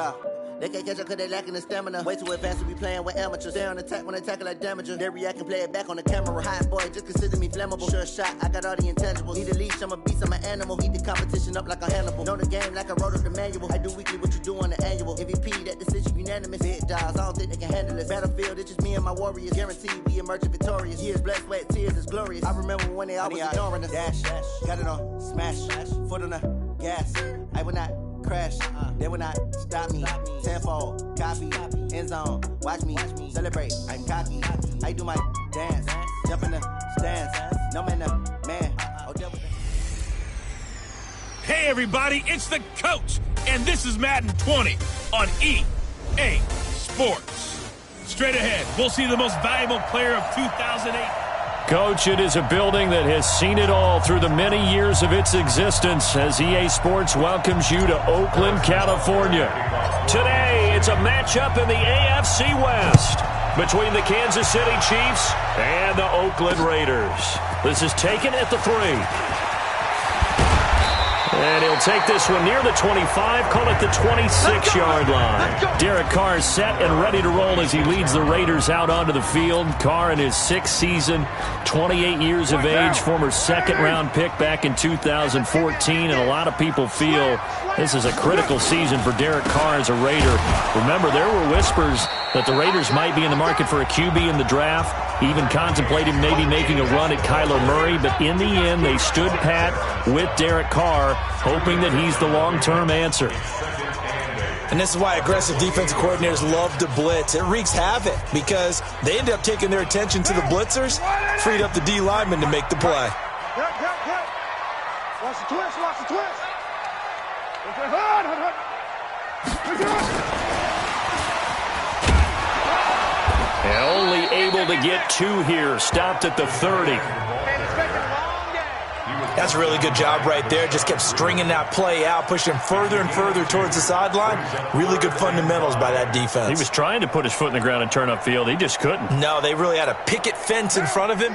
Yeah. They can't catch up cause they lacking the stamina. Way too advanced to be playing with amateurs. They on attack when they tackle like damager. They react and play it back on the camera. Hot boy, just consider me flammable. Sure shot, I got all the intangibles. Need a leash, I'm a beast, I'm an animal. Heat the competition up like a Hannibal. Know the game like I wrote up the manual. I do weekly what you do on the annual. MVP, that decision unanimous. Big dogs, I don't think they can handle it. Battlefield, it's just me and my warriors. Guaranteed we emerging victorious. Years, blood, sweat, tears, is glorious. I remember when they always ignoring us. Dash, got it on, smash, foot on the gas. I will not crash, they will not stop me. Tenfold, copy, end zone, watch me celebrate. I'm cocky, I do my dance, jump in the stands, no man, man. Hey everybody, it's the coach, and this is Madden 20 on EA Sports. Straight ahead, we'll see the most valuable player of 2008. Coach, it is a building that has seen it all through the many years of its existence as EA Sports welcomes you to Oakland, California. Today, it's a matchup in the AFC West between the Kansas City Chiefs and the Oakland Raiders. This is taken at the 3. And he'll take this one near the 25, call it the 26-yard line. Derek Carr is set and ready to roll as he leads the Raiders out onto the field. Carr in his 6th season, 28 years of age, former second-round pick back in 2014, and a lot of people feel this is a critical season for Derek Carr as a Raider. Remember, there were whispers that the Raiders might be in the market for a QB in the draft, even contemplating maybe making a run at Kyler Murray, but in the end, they stood pat with Derek Carr, hoping that he's the long-term answer. And this is why aggressive defensive coordinators love to blitz. It wreaks havoc because they end up taking their attention to the blitzers, freed up the D lineman to make the play. Watch the twist, watch the twist. Only able to get 2 here, stopped at the 30. That's a really good job right there. Just kept stringing that play out, pushing further and further towards the sideline. Really good fundamentals by that defense. He was trying to put his foot in the ground and turn upfield. He just couldn't. No, they really had a picket fence in front of him.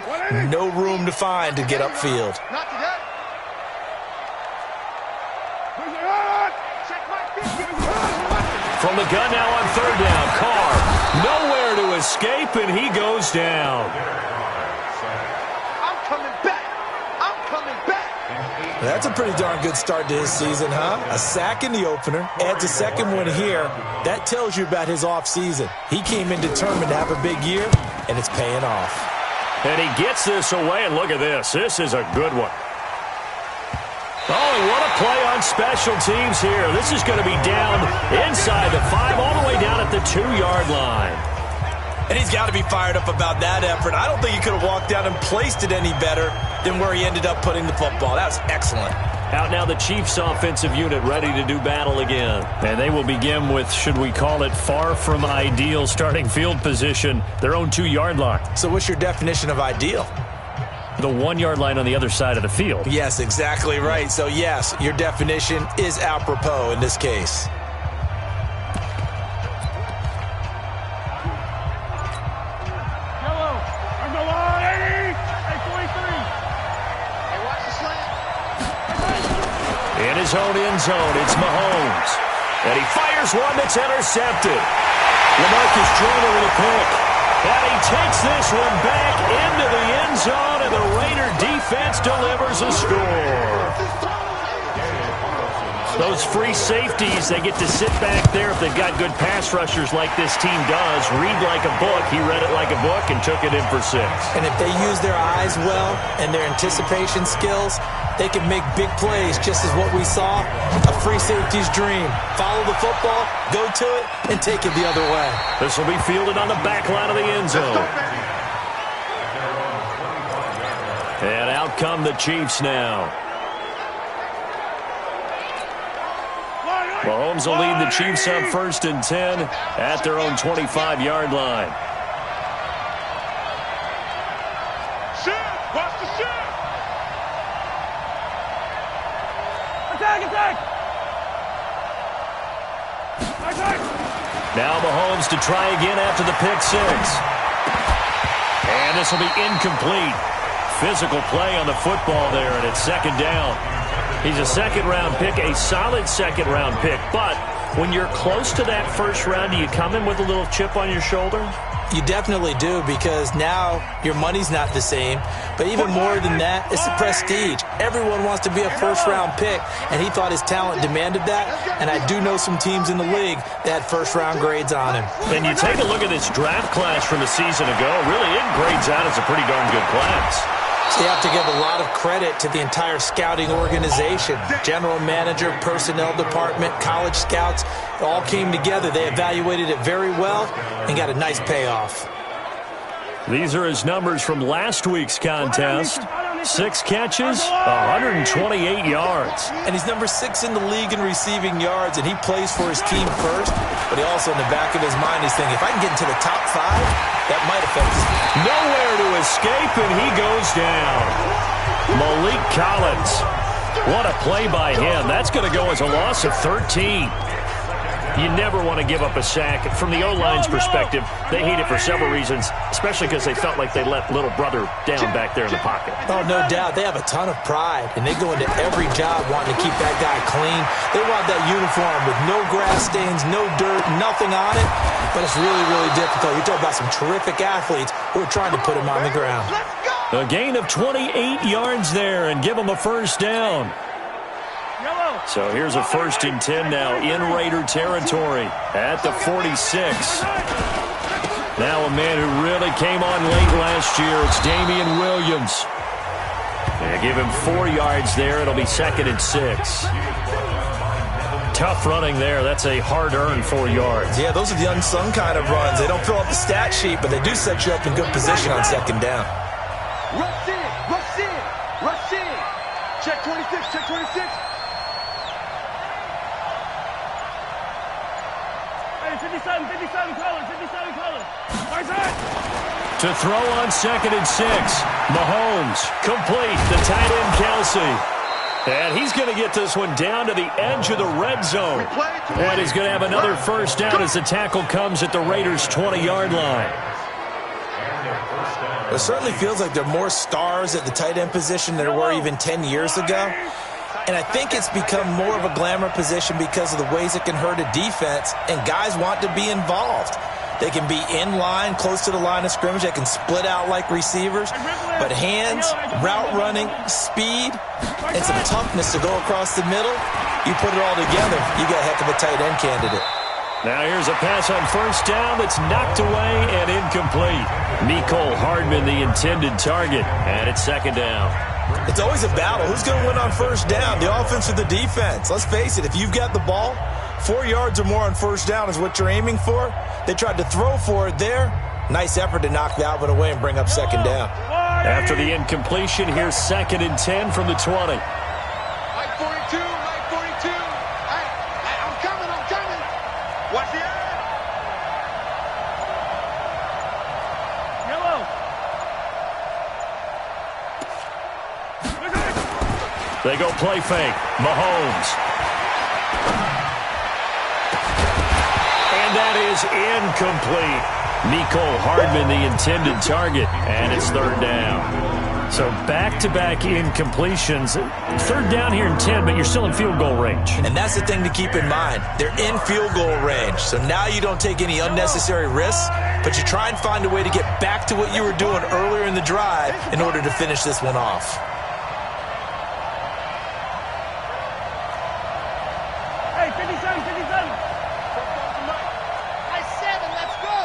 No room to find to get upfield. From the gun now on 3rd down. Carr nowhere to escape, and he goes down. I'm coming back. I'm coming back. That's a pretty darn good start to his season, huh? A sack in the opener, adds a second one here. That tells you about his offseason. He came in determined to have a big year, and it's paying off. And he gets this away, and look at this. This is a good one. Oh, what a play on special teams here. This is going to be down inside the 5, all the way down at the 2-yard line. And he's got to be fired up about that effort. I don't think he could have walked down and placed it any better than where he ended up putting the football. That was excellent. Out now the Chiefs offensive unit ready to do battle again. And they will begin with, should we call it, far from ideal starting field position, their own 2-yard line. So what's your definition of ideal? The 1-yard line on the other side of the field. Yes, exactly right. So, yes, your definition is apropos in this case. Yellow, on the line, 43. Hey, watch the slant. In his own end zone, it's Mahomes. And he fires one that's intercepted. LaMarcus Joyner with a pick. And he takes this one back into the end zone, and the Raider defense delivers a score. Those free safeties, they get to sit back there if they've got good pass rushers like this team does. Read like a book. He read it like a book and took it in for 6. And if they use their eyes well and their anticipation skills, they can make big plays, just as what we saw, a free safety's dream. Follow the football, go to it, and take it the other way. This will be fielded on the back line of the end zone. And out come the Chiefs now. Mahomes will lead the Chiefs up 1st and 10 at their own 25-yard line. Shoot! Watch the shoot! Attack! Attack! Now Mahomes to try again after the pick 6. And this will be incomplete. Physical play on the football there, and it's 2nd down. He's a 2nd-round pick, a solid 2nd-round pick, but when you're close to that first round, do you come in with a little chip on your shoulder? You definitely do, because now your money's not the same. But even more than that, it's the prestige. Everyone wants to be a first-round pick, and he thought his talent demanded that. And I do know some teams in the league that had first-round grades on him. And you take a look at this draft class from a season ago, really it grades out as a pretty darn good class. So you have to give a lot of credit to the entire scouting organization. General manager, personnel department, college scouts, it all came together. They evaluated it very well and got a nice payoff. These are his numbers from last week's contest. 6 catches, 128 yards. And he's number 6 in the league in receiving yards, and he plays for his team first. But he also, in the back of his mind, he's thinking, if I can get into the top 5, that might affect us. Nowhere to escape, and he goes down. Malik Collins. What a play by him. That's going to go as a loss of 13. You never want to give up a sack. From the O-line's perspective, they hate it for several reasons, especially because they felt like they let little brother down back there in the pocket. Oh, no doubt. They have a ton of pride, and they go into every job wanting to keep that guy clean. They want that uniform with no grass stains, no dirt, nothing on it. But it's really, really difficult. You're talking about some terrific athletes who are trying to put him on the ground. A gain of 28 yards there and give him a first down. So here's a 1st and 10 now in Raider territory at the 46. Now a man who really came on late last year. It's Damian Williams. They give him 4 yards there. It'll be 2nd and 6. Tough running there. That's a hard-earned 4 yards. Yeah, those are the unsung kind of runs. They don't fill up the stat sheet, but they do set you up in good position on 2nd down. Rush in, rush in, rush in. Check 26, check 26. Hey, 57 color. To throw on 2nd and 6. Mahomes complete. The tight end, Kelsey. And he's going to get this one down to the edge of the red zone. And he's going to have another first down as the tackle comes at the Raiders' 20-yard line. It certainly feels like there are more stars at the tight end position than there were even 10 years ago. And I think it's become more of a glamour position because of the ways it can hurt a defense, and guys want to be involved. They can be in line, close to the line of scrimmage. They can split out like receivers. But hands, route running, speed, and some toughness to go across the middle, you put it all together, you got a heck of a tight end candidate. Now here's a pass on first down that's knocked away and incomplete. Mecole Hardman, the intended target, and it's 2nd down. It's always a battle. Who's going to win on first down, the offense or the defense? Let's face it, if you've got the ball, 4 yards or more on first down is what you're aiming for. They tried to throw for it there. Nice effort to knock that one away and bring up 2nd down. After the incompletion, here's 2nd and 10 from the 20. Mike 42. Hey, I'm coming. Watch the eye. They go play fake. Mahomes. And that is incomplete. Mecole Hardman, the intended target, and it's 3rd down. So back-to-back incompletions. 3rd down here in 10, but you're still in field goal range. And that's the thing to keep in mind. They're in field goal range. So now you don't take any unnecessary risks, but you try and find a way to get back to what you were doing earlier in the drive in order to finish this one off. Hey, 57. I said it, let's go.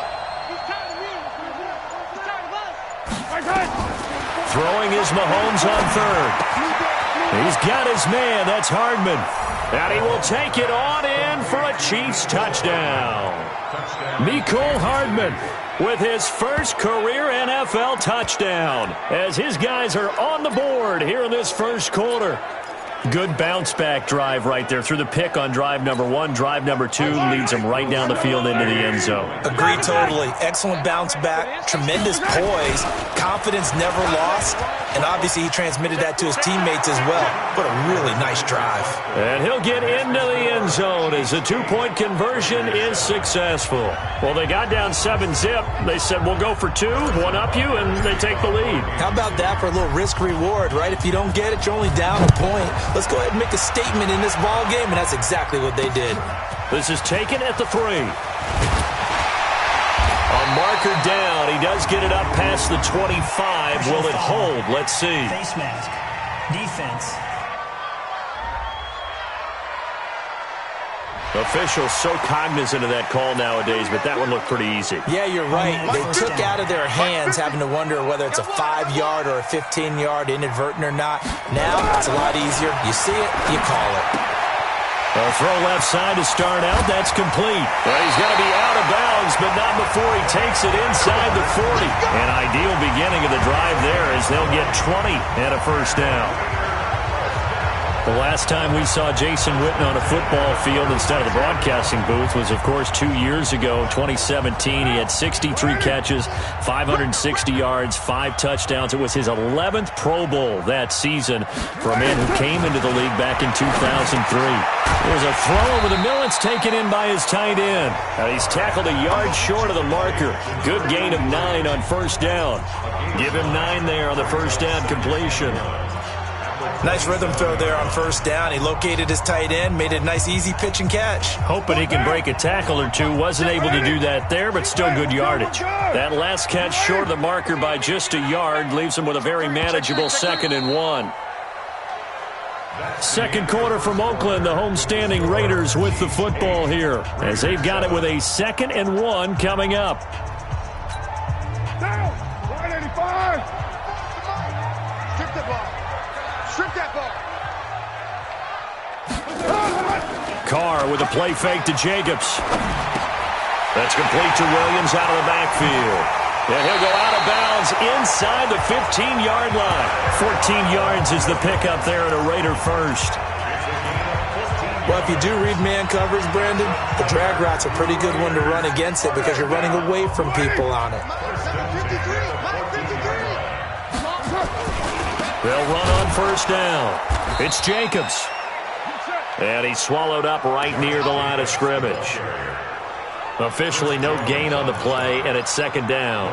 He's tired of me. He's tired of us. Throwing is Mahomes on 3rd. He's got his man. That's Hardman. And he will take it on in for a Chiefs touchdown. Mecole Hardman with his first career NFL touchdown as his guys are on the board here in this first quarter. Good bounce-back drive right there through the pick on drive number 1. Drive number 2 leads him right down the field into the end zone. Agree totally. Excellent bounce-back, tremendous poise, confidence never lost, and obviously he transmitted that to his teammates as well. What a really nice drive. And he'll get into the end zone as the 2-point conversion is successful. Well, they got down 7-zip. They said, we'll go for 2, one up you, and they take the lead. How about that for a little risk-reward, right? If you don't get it, you're only down a point. Let's go ahead and make a statement in this ball game, and that's exactly what they did. This is taken at the 3. A marker down. He does get it up past the 25. Will it hold? Let's see. Face mask. Defense. Officials so cognizant of that call nowadays, but that one looked pretty easy. Yeah, you're right. They took out of their hands having to wonder whether it's a 5-yard or a 15-yard inadvertent or not. Now it's a lot easier. You see it, you call it. A throw left side to start out. That's complete. Well, he's going to be out of bounds, but not before he takes it inside the 40. An ideal beginning of the drive there as they'll get 20 and a first down. The last time we saw Jason Witten on a football field instead of the broadcasting booth was, of course, 2 years ago, 2017. He had 63 catches, 560 yards, 5 touchdowns. It was his 11th Pro Bowl that season for a man who came into the league back in 2003. There's a throw over the middle. It's taken in by his tight end. He's tackled a yard short of the marker. Good gain of 9 on first down. Give him 9 there on the first down completion. Nice rhythm throw there on first down. He located his tight end, made it a nice easy pitch and catch. Hoping he can break a tackle or two. Wasn't able to do that there, but still good yardage. That last catch short of the marker by just a yard leaves him with a very manageable 2nd and 1. Second quarter from Oakland, the homestanding Raiders with the football here as they've got it with a 2nd and 1 coming up. Down. 185. Strip the ball. Strip that ball. Carr with a play fake to Jacobs. That's complete to Williams out of the backfield. And he'll go out of bounds inside the 15-yard line. 14 yards is the pickup there at a Raider first. Well, if you do read man coverage, Brandon, the drag route's a pretty good one to run against it because you're running away from people on it. They'll run on first down. It's Jacobs. And he's swallowed up right near the line of scrimmage. Officially no gain on the play, and it's 2nd down.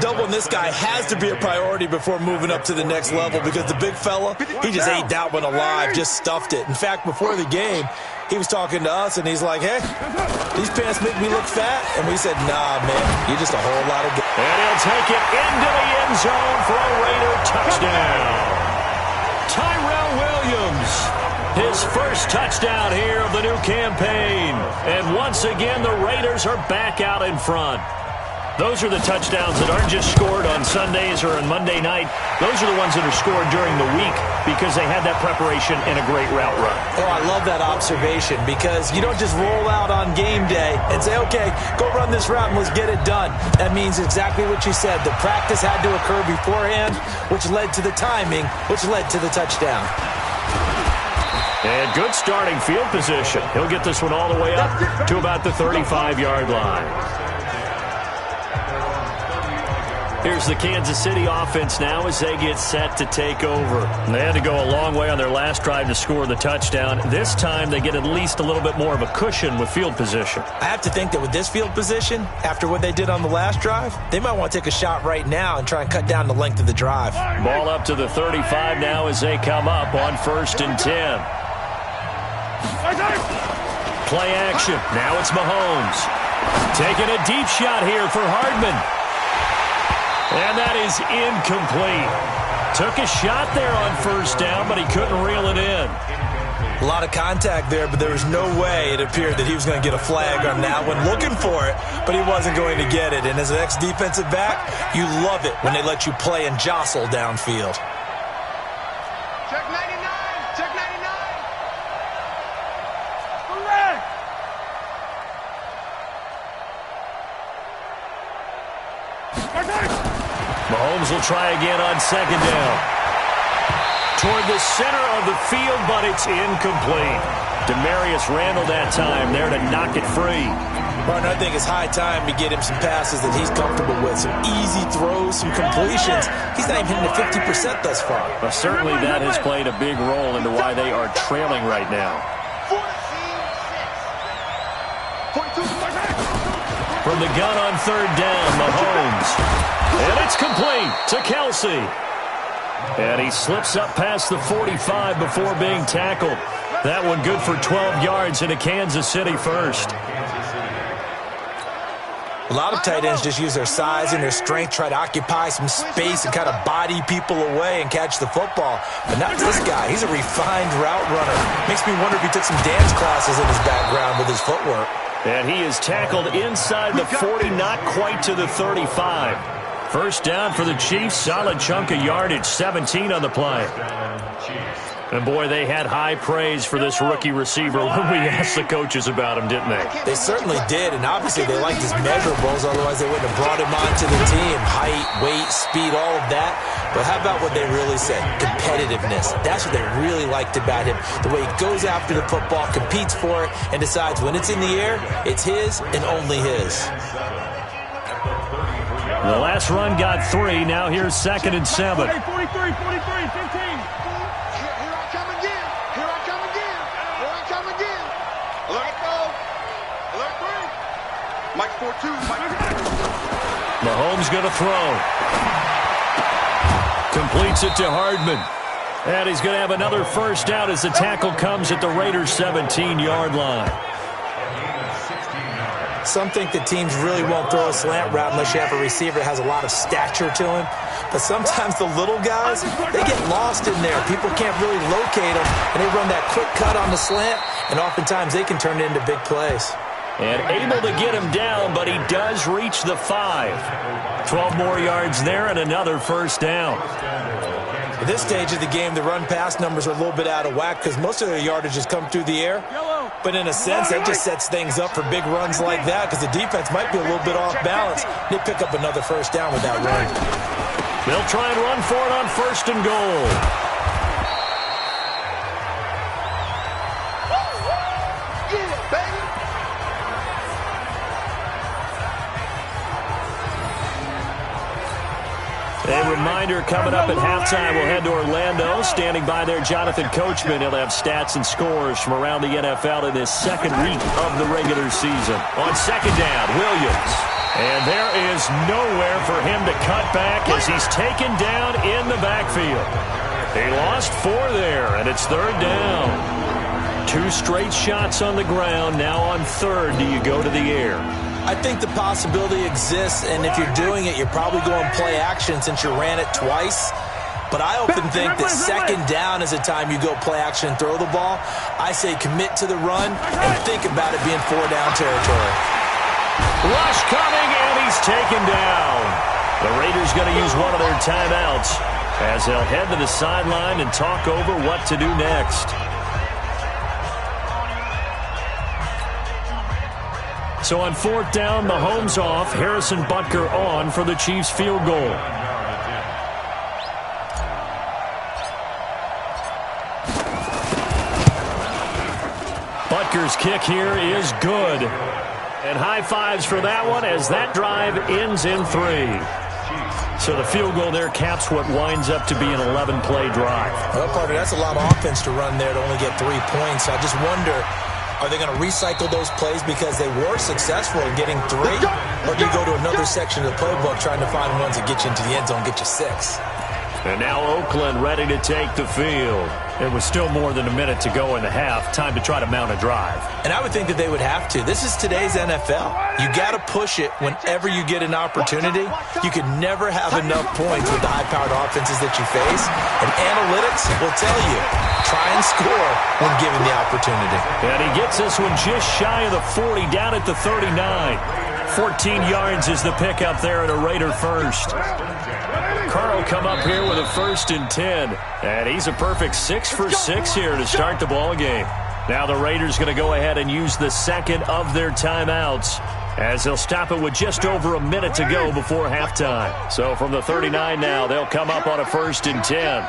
Doubling this guy has to be a priority before moving up to the next level because the big fella, he just ate that one alive, just stuffed it. In fact, before the game, he was talking to us, and he's like, hey, these pants make me look fat. And we said, nah, man, you're just a whole lot of... And he'll take it into the end zone for a Raider touchdown. Tyrell Williams, his first touchdown here of the new campaign. And once again, the Raiders are back out in front. Those are the touchdowns that aren't just scored on Sundays or on Monday night. Those are the ones that are scored during the week because they had that preparation and a great route run. Oh, I love that observation because you don't just roll out on game day and say, okay, go run this route and let's get it done. That means exactly what you said. The practice had to occur beforehand, which led to the timing, which led to the touchdown. And good starting field position. He'll get this one all the way up to about the 35-yard line. Here's the Kansas City offense now as they get set to take over. They had to go a long way on their last drive to score the touchdown. This time they get at least a little bit more of a cushion with field position. I have to think that with this field position, after what they did on the last drive, they might want to take a shot right now and try and cut down the length of the drive. Ball up to the 35 now as they come up on 1st and 10. Play action. Now it's Mahomes. Taking a deep shot here for Hardman. And that is incomplete. Took a shot there on first down, but he couldn't reel it in. A lot of contact there, but there was no way it appeared that he was going to get a flag on that one. Looking for it, but he wasn't going to get it. And as an ex-defensive back, you love it when they let you play and jostle downfield. Check 99. Check 99. Correct. Mahomes will try again on 2nd down. Toward the center of the field, but it's incomplete. Demarius Randall that time there to knock it free. Martin, I think it's high time to get him some passes that he's comfortable with. Some easy throws, some completions. He's not even hitting the 50% thus far. Well, certainly that has played a big role into why they are trailing right now. 14-6. From the gun on 3rd down, Mahomes. And it's complete to Kelsey. And he slips up past the 45 before being tackled. That one good for 12 yards into Kansas City first. A lot of tight ends just use their size and their strength, try to occupy some space and kind of body people away and catch the football. But not this guy. He's a refined route runner. Makes me wonder if he took some dance classes in his background with his footwork. And he is tackled inside the 40, not quite to the 35. First down for the Chiefs. Solid chunk of yardage, 17 on the play. And, boy, they had high praise for this rookie receiver when we asked the coaches about him, didn't they? They certainly did, and obviously they liked his measurables, otherwise they wouldn't have brought him onto the team. Height, weight, speed, all of that. But how about what they really said? Competitiveness. That's what they really liked about him. The way he goes after the football, competes for it, and decides when it's in the air, it's his and only his. The last run got 3. Now here's 2nd and 7. 43, 15. Mike 4-2. Mahomes going to throw. Completes it to Hardman. And he's going to have another first down as the tackle comes at the Raiders' 17-yard line. Some think that teams really won't throw a slant route unless you have a receiver that has a lot of stature to him. But sometimes the little guys, they get lost in there. People can't really locate them, and they run that quick cut on the slant, and oftentimes they can turn it into big plays. And able to get him down, but he does reach the 5. 12 more yards there and another first down. At this stage of the game, the run-pass numbers are a little bit out of whack because most of their yardage has come through the air. But in a sense, that just sets things up for big runs like that because the defense might be a little bit off balance. They pick up another first down with that run. They'll try and run for it on 1st and goal. A reminder coming up at halftime, we'll head to Orlando. Standing by there, Jonathan Coachman. He'll have stats and scores from around the NFL in this second week of the regular season. On 2nd down, Williams. And there is nowhere for him to cut back as he's taken down in the backfield. He lost 4 there, and it's 3rd down. 2 straight shots on the ground. Now on 3rd, do you go to the air? I think the possibility exists, and if you're doing it, you're probably going play action since you ran it twice. But I often think that 2nd down is a time you go play action and throw the ball. I say commit to the run and think about it being 4-down territory. Rush coming, and he's taken down. The Raiders going to use one of their timeouts as they'll head to the sideline and talk over what to do next. So on 4th down, Mahomes off, Harrison Butker on for the Chiefs field goal. Butker's kick here is good. And high fives for that one as that drive ends in 3. So the field goal there caps what winds up to be an 11-play drive. Well, partner, that's a lot of offense to run there to only get 3 points. I just wonder, are they going to recycle those plays because they were successful in getting 3? Or do you go to another section of the playbook trying to find ones that get you into the end zone, get you 6? And now Oakland ready to take the field. It was still more than a minute to go in the half. Time to try to mount a drive. And I would think that they would have to. This is today's NFL. You got to push it whenever you get an opportunity. You can never have enough points with the high-powered offenses that you face. And analytics will tell you, try and score when given the opportunity. And he gets this one just shy of the 40, down at the 39. 14 yards is the pickup there at a Raider first. Carl come up here with a 1st and 10. And he's a perfect 6 for 6 here to start the ball game. Now the Raiders going to go ahead and use the 2nd of their timeouts as they'll stop it with just over a minute to go before halftime. So from the 39 now, they'll come up on a 1st and 10.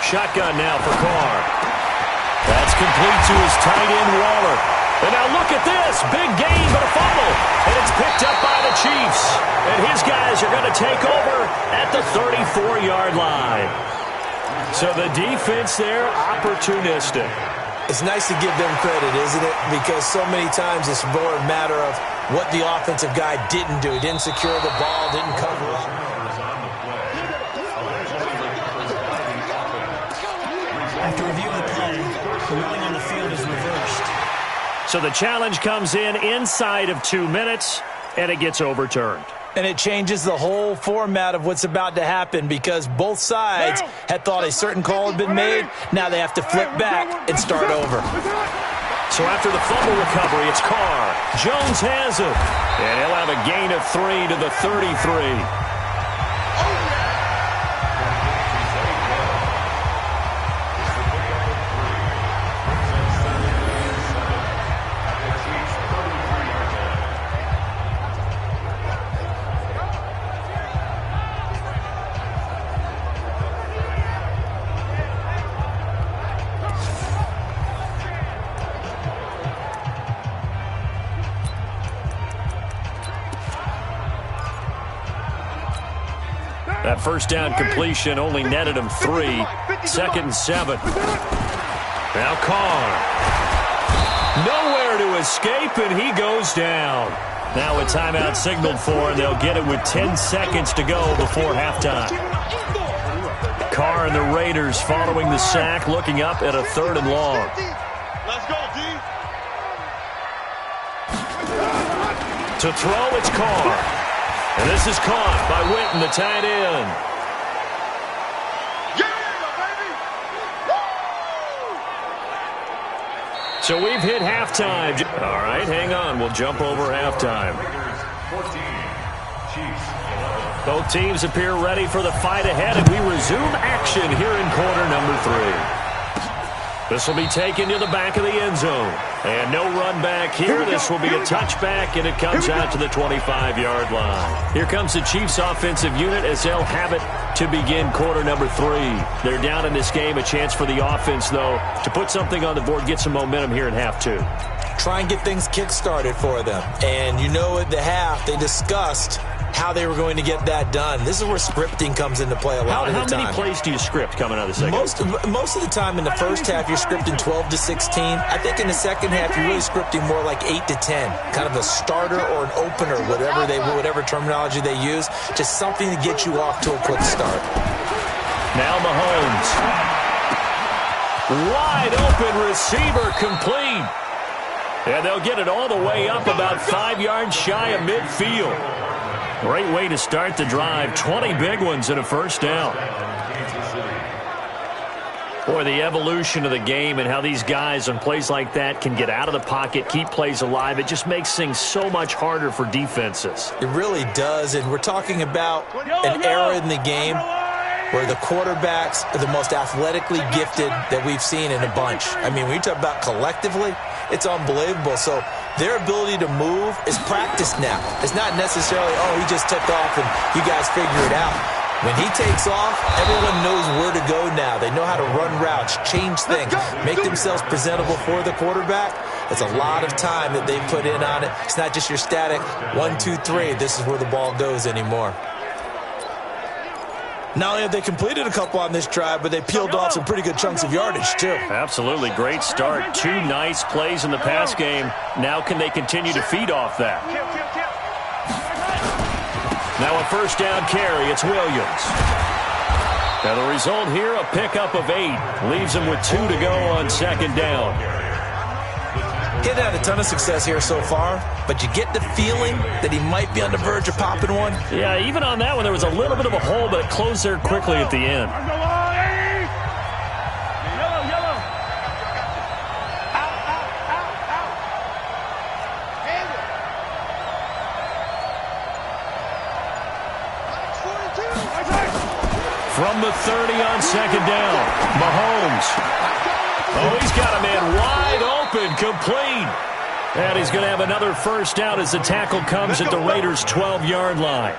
Shotgun now for Carr. That's complete to his tight end, Waller. And now look at this. Big gain, but a fumble. And it's picked up by the Chiefs. And his guys are going to take over at the 34-yard line. So the defense there, opportunistic. It's nice to give them credit, isn't it? Because so many times it's more a matter of what the offensive guy didn't do. He didn't secure the ball, didn't cover up. So the challenge comes in inside of 2 minutes, and it gets overturned. And it changes the whole format of what's about to happen because both sides had thought a certain call had been made. Now they have to flip back and start over. So after the fumble recovery, it's Carr. Jones has it. And he'll have a gain of 3 to the 33. That first down completion only netted him 3. 2nd and 7. Now Carr. Nowhere to escape, and he goes down. Now a timeout signaled for, and they'll get it with 10 seconds to go before halftime. Carr and the Raiders following the sack, looking up at a 3rd and long. Let's go, D. To throw, it's Carr. And this is caught by Witten, the tight end. So we've hit halftime. All right, hang on. We'll jump over halftime. Both teams appear ready for the fight ahead, and we resume action here in quarter number 3. This will be taken to the back of the end zone. And no run back here. This will be a touchback, and it comes out to the 25-yard line. Here comes the Chiefs' offensive unit as they'll have it to begin quarter number 3. They're down in this game. A chance for the offense, though, to put something on the board, get some momentum here in half 2. Try and get things kick-started for them. And you know at the half, they discussed how they were going to get that done. This is where scripting comes into play a lot of the time. How many plays do you script coming out of the second? Most of the time in the first half, you're scripting 12 to 16. I think in the second half, you're really scripting more like 8 to 10. Kind of a starter or an opener, whatever terminology they use. Just something to get you off to a quick start. Now Mahomes. Wide open receiver complete. And they'll get it all the way up about 5 yards shy of midfield. Great way to start the drive. 20 big ones and a first down. Boy, the evolution of the game and how these guys on plays like that can get out of the pocket, keep plays alive, it just makes things so much harder for defenses. It really does, and we're talking about an era in the game where the quarterbacks are the most athletically gifted that we've seen in a bunch. I mean, when you talk about collectively, it's unbelievable. So their ability to move is practiced now. It's not necessarily, oh, he just took off and you guys figure it out. When he takes off, everyone knows where to go now. They know how to run routes, change things, make themselves presentable for the quarterback. It's a lot of time that they put in on it. It's not just your static 1, 2, 3. This is where the ball goes anymore. Not only have they completed a couple on this drive, but they peeled off some pretty good chunks of yardage, too. Absolutely. Great start. 2 nice plays in the pass game. Now can they continue to feed off that? Now a first down carry. It's Williams. Now the result here, a pickup of 8. Leaves him with 2 to go on 2nd down. He's had a ton of success here so far, but you get the feeling that he might be on the verge of popping one. Yeah, even on that one, there was a little bit of a hole, but it closed there quickly at the end. From the 30 on 2nd down, Mahomes. Oh, he's got a man wide open, complete. And he's going to have another first down as the tackle comes at the Raiders' 12-yard line.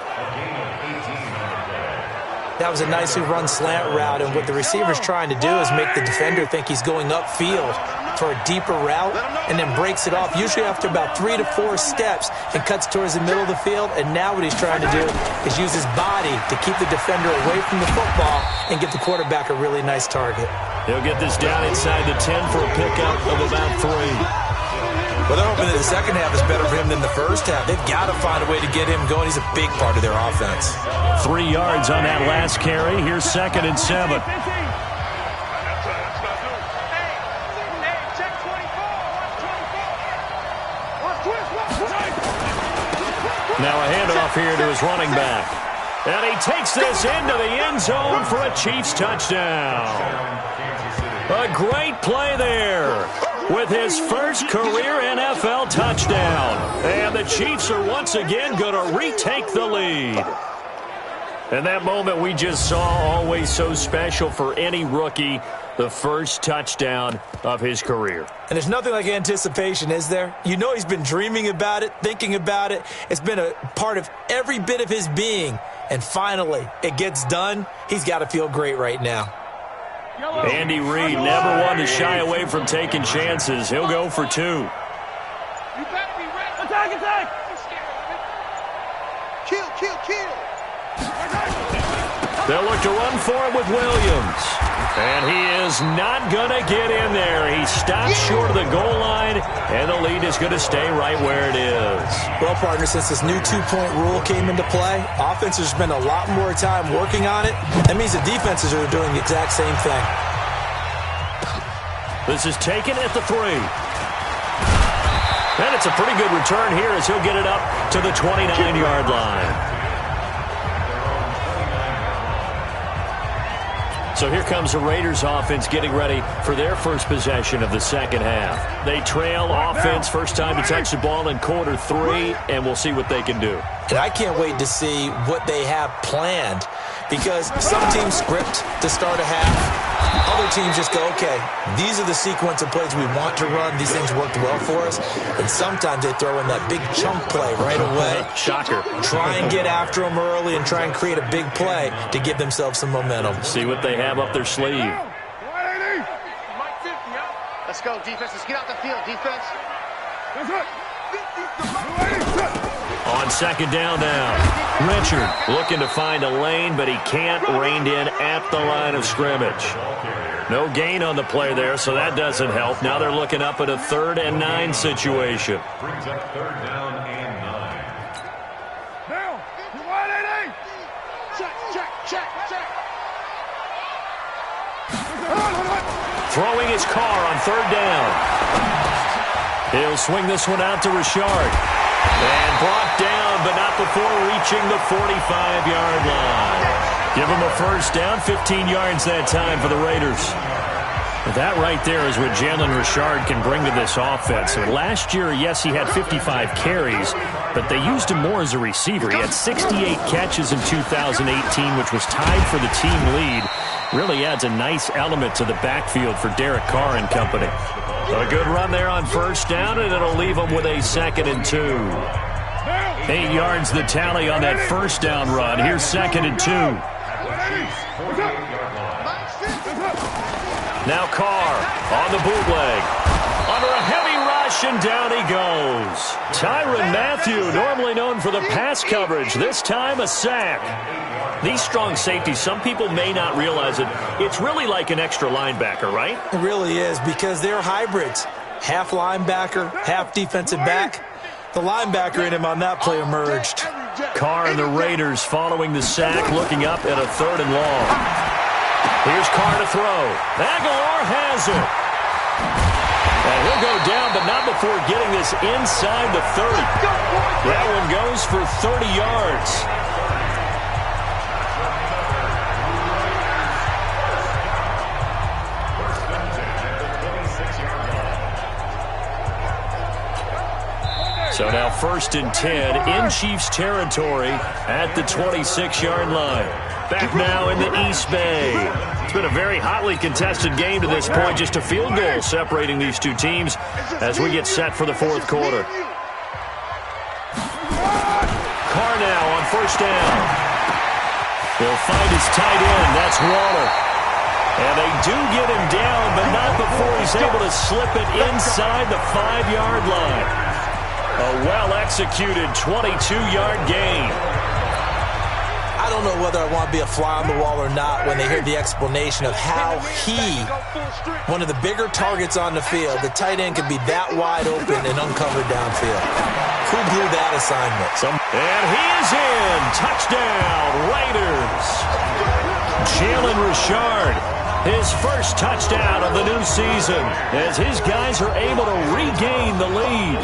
That was a nicely run slant route, and what the receiver's trying to do is make the defender think he's going upfield for a deeper route and then breaks it off, usually after about 3 to 4 steps, and cuts towards the middle of the field. And now what he's trying to do is use his body to keep the defender away from the football and get the quarterback a really nice target. He'll get this down inside the 10 for a pickup of about 3. Well, they're hoping that the second half is better for him than the first half. They've got to find a way to get him going. He's a big part of their offense. 3 yards on that last carry. Here's 2nd and 7. Now a handoff here to his running back. And he takes this into the end zone for a Chiefs touchdown. A great play there with his first career NFL touchdown. And the Chiefs are once again going to retake the lead. And that moment we just saw, always so special for any rookie, the first touchdown of his career. And there's nothing like anticipation, is there? You know he's been dreaming about it, thinking about it. It's been a part of every bit of his being. And finally, it gets done. He's got to feel great right now. Andy Reid never one to shy away from taking chances. He'll go for 2. You better be ready. Attack, attack. Kill. They'll look to run for it with Williams. And he is not going to get in there. He stops short of the goal line, and the lead is going to stay right where it is. Well, partner, since this new two-point rule came into play, offenses spend a lot more time working on it. That means the defenses are doing the exact same thing. This is taken at the 3. And it's a pretty good return here as he'll get it up to the 29-yard line. So here comes the Raiders offense getting ready for their first possession of the second half. They trail offense, first time to touch the ball in quarter 3, and we'll see what they can do. And I can't wait to see what they have planned, because some teams script to start a half. Other teams just go, okay, these are the sequence of plays we want to run. These things worked well for us. And sometimes they throw in that big chunk play right away. Shocker. Try and get after them early and try and create a big play to give themselves some momentum. See what they have up their sleeve. Let's go, defense. Let's get out the field, defense. On second down now. Richard looking to find a lane, but he can't. Reined in at the line of scrimmage. No gain on the play there, so that doesn't help. Now they're looking up at a 3rd and 9 situation. Brings up 3rd down and 9. Down. Check. Throwing his car on 3rd down. He'll swing this one out to Richard. And brought down, but not before reaching the 45-yard line. Give him a first down, 15 yards that time for the Raiders. That right there is what Jalen Richard can bring to this offense. And last year, yes, he had 55 carries, but they used him more as a receiver. He had 68 catches in 2018, which was tied for the team lead. Really adds a nice element to the backfield for Derek Carr and company. A good run there on first down, and it'll leave them with a 2nd and 2. 8 yards the tally on that first down run. Here's 2nd and 2. Now Carr on the bootleg. Under a heavy rush, and down he goes. Tyrann Mathieu, normally known for the pass coverage, this time a sack. These strong safeties, some people may not realize it. It's really like an extra linebacker, right? It really is, because they're hybrids. Half linebacker, half defensive back. The linebacker in him on that play emerged. Carr and the Raiders following the sack, looking up at a 3rd and long. Here's Carr to throw. Aguilar has it. And he'll go down, but not before getting this inside the 30. That one goes for 30 yards. So now 1st and 10 in Chiefs territory at the 26-yard line. Back now in the East Bay. It's been a very hotly contested game to this point. Just a field goal separating these two teams as we get set for the 4th quarter. Carr now on first down. He'll find his tight end. That's Waller. And they do get him down, but not before he's able to slip it inside the 5-yard line. A well-executed 22-yard gain. I don't know whether I want to be a fly on the wall or not when they hear the explanation of how he, one of the bigger targets on the field, the tight end could be that wide open and uncovered downfield. Who blew that assignment? And he is in. Touchdown, Raiders. Jalen Richard, his first touchdown of the new season, as his guys are able to regain the lead.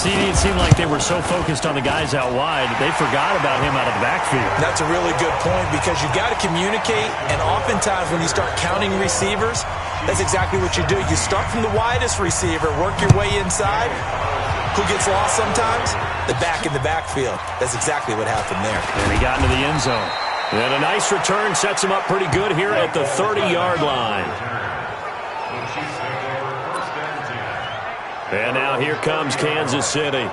It seemed like they were so focused on the guys out wide, they forgot about him out of the backfield. That's a really good point because you've got to communicate, and oftentimes when you start counting receivers, that's exactly what you do. You start from the widest receiver, work your way inside. Who gets lost sometimes? The back in the backfield. That's exactly what happened there. And he got into the end zone. And a nice return sets him up pretty good here at the 30-yard line. And now here comes Kansas City.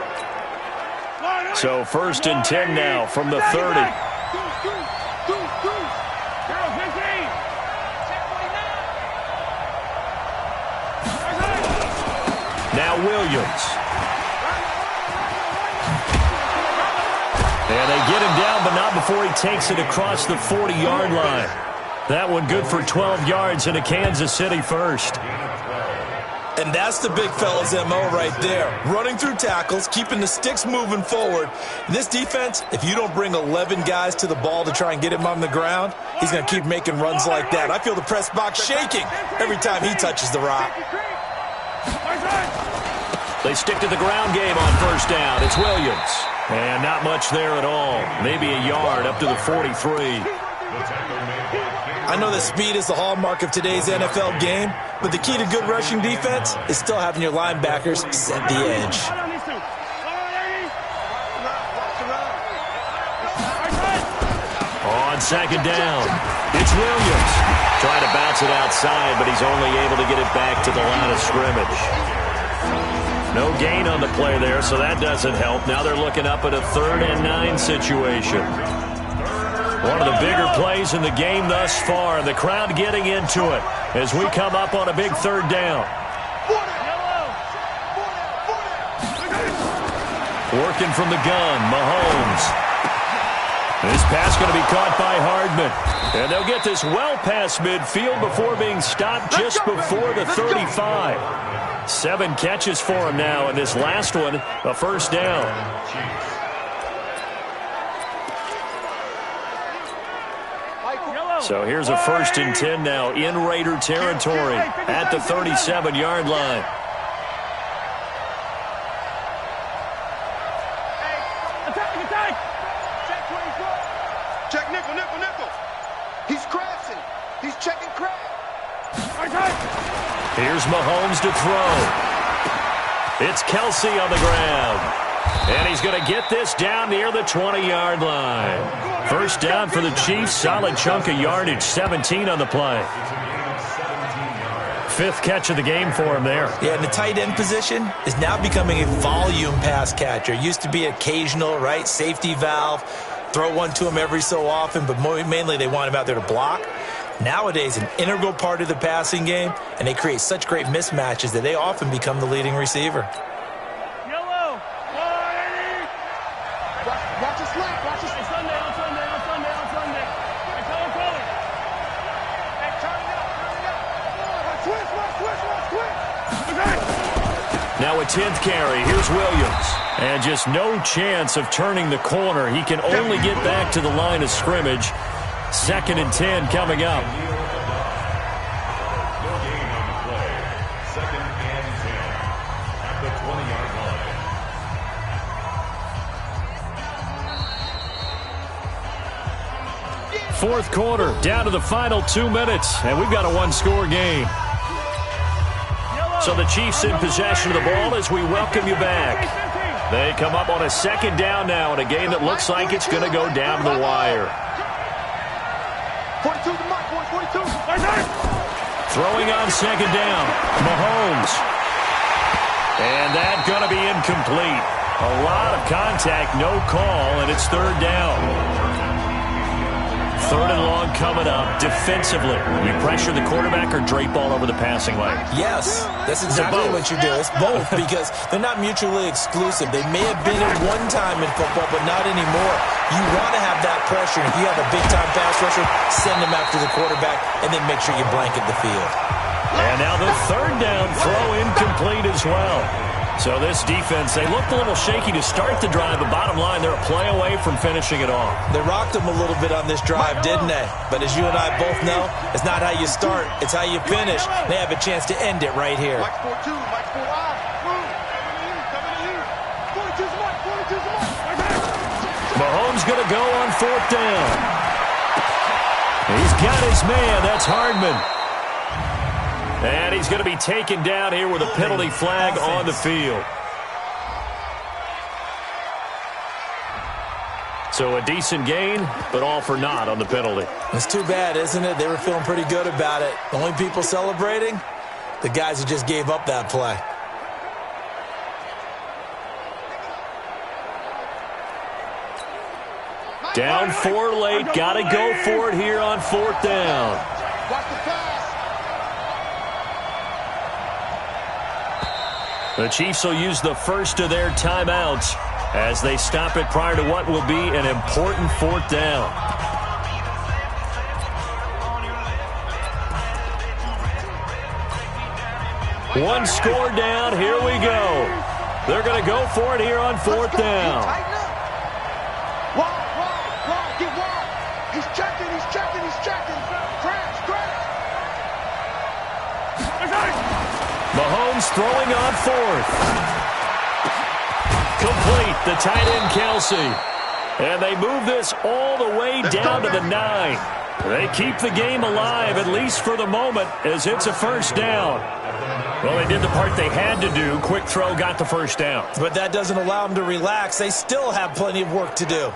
So 1st and 10 now from the 30. Now Williams. And they get him down, but not before he takes it across the 40-yard line. That one good for 12 yards and a Kansas City first. And that's the big fella's MO right there. Running through tackles, keeping the sticks moving forward. This defense, if you don't bring 11 guys to the ball to try and get him on the ground, he's going to keep making runs like that. I feel the press box shaking every time he touches the rock. They stick to the ground game on 1st down. It's Williams. And not much there at all. Maybe a yard up to the 43. I know that speed is the hallmark of today's NFL game, but the key to good rushing defense is still having your linebackers set the edge. On 2nd down, it's Williams. Trying to bounce it outside, but he's only able to get it back to the line of scrimmage. No gain on the play there, so that doesn't help. Now they're looking up at a 3rd and 9 situation. One of the bigger plays in the game thus far. The crowd getting into it as we come up on a big 3rd down. Working from the gun, Mahomes. This pass going to be caught by Hardman. And they'll get this well past midfield before being stopped just before the 35. 7 catches for him now, and this last one, a 1st down. So here's a 1st and 10 now in Raider territory at the 37-yard line. Check nickel, nickel, nickel. He's crashing. He's checking crash. Here's Mahomes to throw. It's Kelsey on the ground. And he's going to get this down near the 20-yard line. 1st down for the Chiefs. Solid chunk of yardage. 17 on the play. 5th catch of the game for him there. Yeah, and the tight end position is now becoming a volume pass catcher. Used to be occasional, right? Safety valve. Throw one to him every so often, but mainly they want him out there to block. Nowadays, an integral part of the passing game, and they create such great mismatches that they often become the leading receiver. Yellow. Watch your slack. Watch your slack. Sunday. Hey, call it. Hey, turn it up. Switch. Now a 10th carry. Here's Williams. And just no chance of turning the corner. He can only get back to the line of scrimmage. 2nd and 10 coming up. Fourth quarter, down to the final 2 minutes, and we've got a 1-score game. So the Chiefs in possession of the ball as we welcome you back. They come up on a 2nd down now in a game that looks like it's going to go down to the wire. 42 to Mike, 42. Throwing on 2nd down, Mahomes. And that's going to be incomplete. A lot of contact, no call, and it's 3rd down. 3rd and long coming up. Defensively, you pressure the quarterback or drape all over the passing lane? Yes, that's exactly what you do. It's both because they're not mutually exclusive. They may have been at one time in football, but not anymore. You want to have that pressure. If you have a big-time pass rusher, send them after the quarterback, and then make sure you blanket the field. And now the 3rd down throw incomplete as well. So this defense, they looked a little shaky to start the drive, but bottom line, they're a play away from finishing it off. They rocked them a little bit on this drive, didn't they? But as you and I both know, it's not how you start, it's how you finish. They have a chance to end it right here. Mike's 4-2, Mike's 4-5. Coming to you. Mahomes going to go on 4th down. He's got his man. That's Hardman. And he's going to be taken down here with a penalty flag on the field. So a decent gain, but all for naught on the penalty. It's too bad, isn't it? They were feeling pretty good about it. The only people celebrating, the guys who just gave up that play. Down 4 late. Got to go for it here on 4th down. Watch the pass. The Chiefs will use the first of their timeouts as they stop it prior to what will be an important 4th down. One score down. Here we go. They're going to go for it here on 4th down. Wide, get wide. He's checking. Crash. Mahomes throwing on 4th. Complete, the tight end Kelsey. And they move this all the way down to the 9. They keep the game alive, at least for the moment, as it's a 1st down. Well, they did the part they had to do. Quick throw got the 1st down. But that doesn't allow them to relax. They still have plenty of work to do.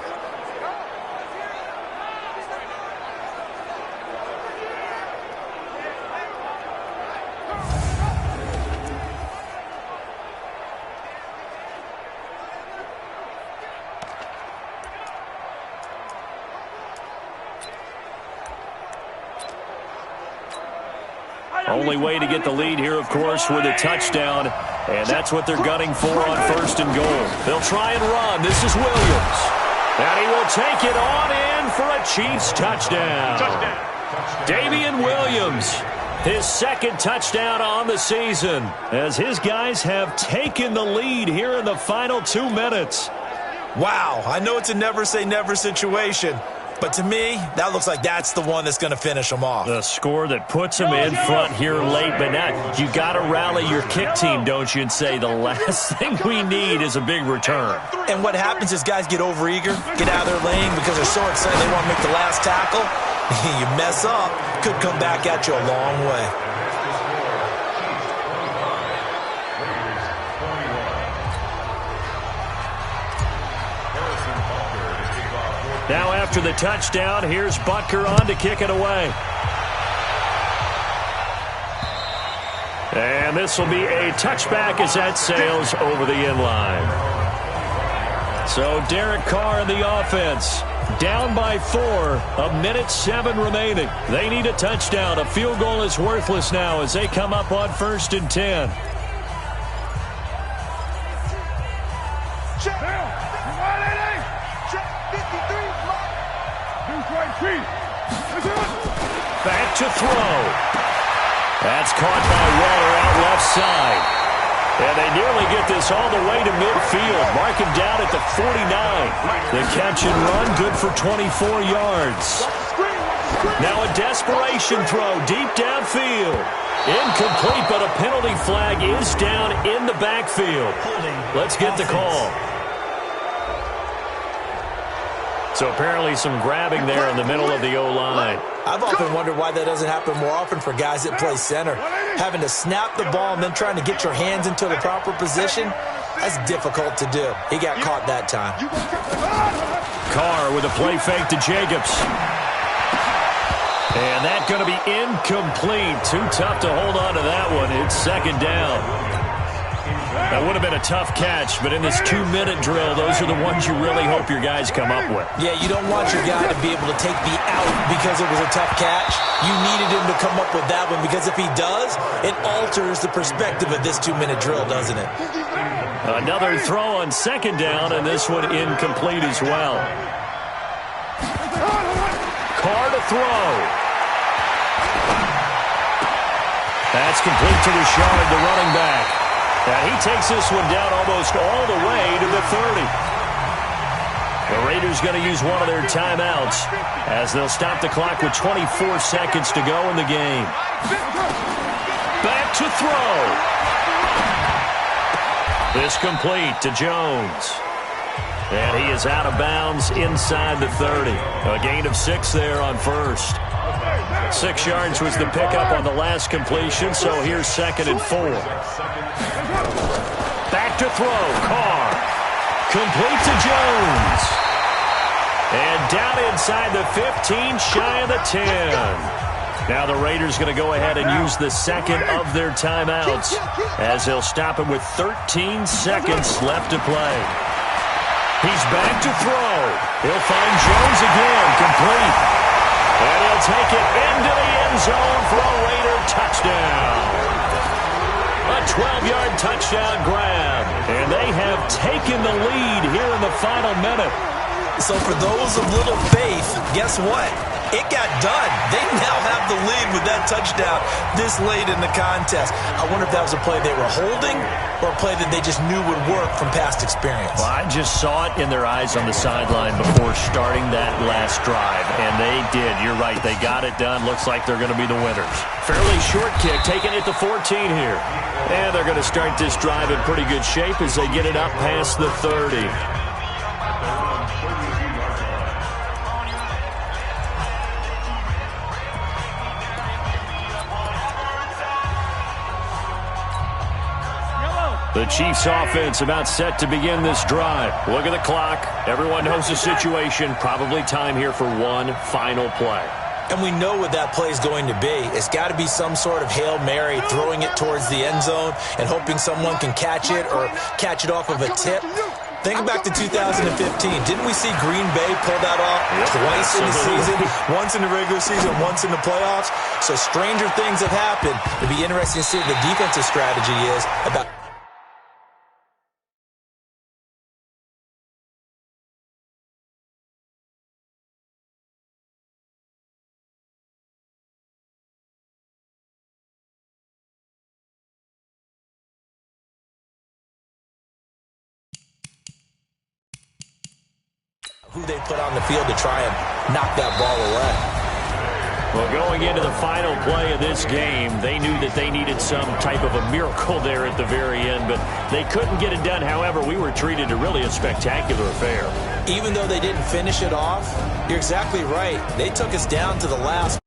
Only way to get the lead here, of course, with a touchdown. And that's what they're gunning for on 1st and goal. They'll try and run. This is Williams. And he will take it on in for a Chiefs touchdown. Damian Williams, his 2nd touchdown on the season, as his guys have taken the lead here in the final 2 minutes. Wow, I know it's a never-say-never situation, but to me, that looks like that's the one that's going to finish them off. The score that puts them in front here late, but now you got to rally your kick team, don't you, and say the last thing we need is a big return. And what happens is guys get overeager, get out of their lane because they're so excited they want to make the last tackle. You mess up, could come back at you a long way. Now after the touchdown, here's Butker on to kick it away. And this will be a touchback as that sails over the end line. So Derek Carr in the offense, down by 4, 1:07 remaining. They need a touchdown. A field goal is worthless now as they come up on 1st and 10. Back to throw. That's caught by Waller out left side. And they nearly get this all the way to midfield. Mark him down at the 49. The catch and run, good for 24 yards. Now a desperation throw deep downfield. Incomplete, but a penalty flag is down in the backfield. Let's get the call. So apparently some grabbing there in the middle of the O-line. I've often wondered why that doesn't happen more often for guys that play center. Having to snap the ball and then trying to get your hands into the proper position, that's difficult to do. He got caught that time. Carr with a play fake to Jacobs. And that's going to be incomplete. Too tough to hold on to that one. It's 2nd down. That would have been a tough catch, but in this 2-minute drill, those are the ones you really hope your guys come up with. Yeah, you don't want your guy to be able to take the out because it was a tough catch. You needed him to come up with that one because if he does, it alters the perspective of this 2-minute drill, doesn't it? Another throw on 2nd down, and this one incomplete as well. Carr to throw. That's complete to Richard, the running back. And he takes this one down almost all the way to the 30. The Raiders going to use one of their timeouts as they'll stop the clock with 24 seconds to go in the game. Back to throw. This complete to Jones. And he is out of bounds inside the 30. A gain of 6 there on first. 6 yards was the pickup on the last completion, so here's 2nd and 4. Back to throw. Carr. Complete to Jones. And down inside the 15, shy of the 10. Now the Raiders going to go ahead and use the second of their timeouts as they'll stop him with 13 seconds left to play. He's back to throw. He'll find Jones again, complete. And he'll take it into the end zone for a Raider touchdown. A 12-yard touchdown grab. And they have taken the lead here in the final minute. So for those of little faith, guess what? It got done. They now have the lead with that touchdown this late in the contest. I wonder if that was a play they were holding or a play that they just knew would work from past experience. Well, I just saw it in their eyes on the sideline before starting that last drive, and they did. You're right. They got it done. Looks like they're going to be the winners. Fairly short kick, taking it to 14 here. And they're going to start this drive in pretty good shape as they get it up past the 30. The Chiefs offense about set to begin this drive. Look at the clock. Everyone knows the situation. Probably time here for one final play. And we know what that play is going to be. It's got to be some sort of Hail Mary, throwing it towards the end zone and hoping someone can catch it or catch it off of a tip. Think back to 2015. Didn't we see Green Bay pull that off twice in the season? Once in the regular season, once in the playoffs. So stranger things have happened. It'll be interesting to see what the defensive strategy is about. Who they put on the field to try and knock that ball away. Well, going into the final play of this game, they knew that they needed some type of a miracle there at the very end, but they couldn't get it done. However, we were treated to really a spectacular affair. Even though they didn't finish it off, you're exactly right. They took us down to the last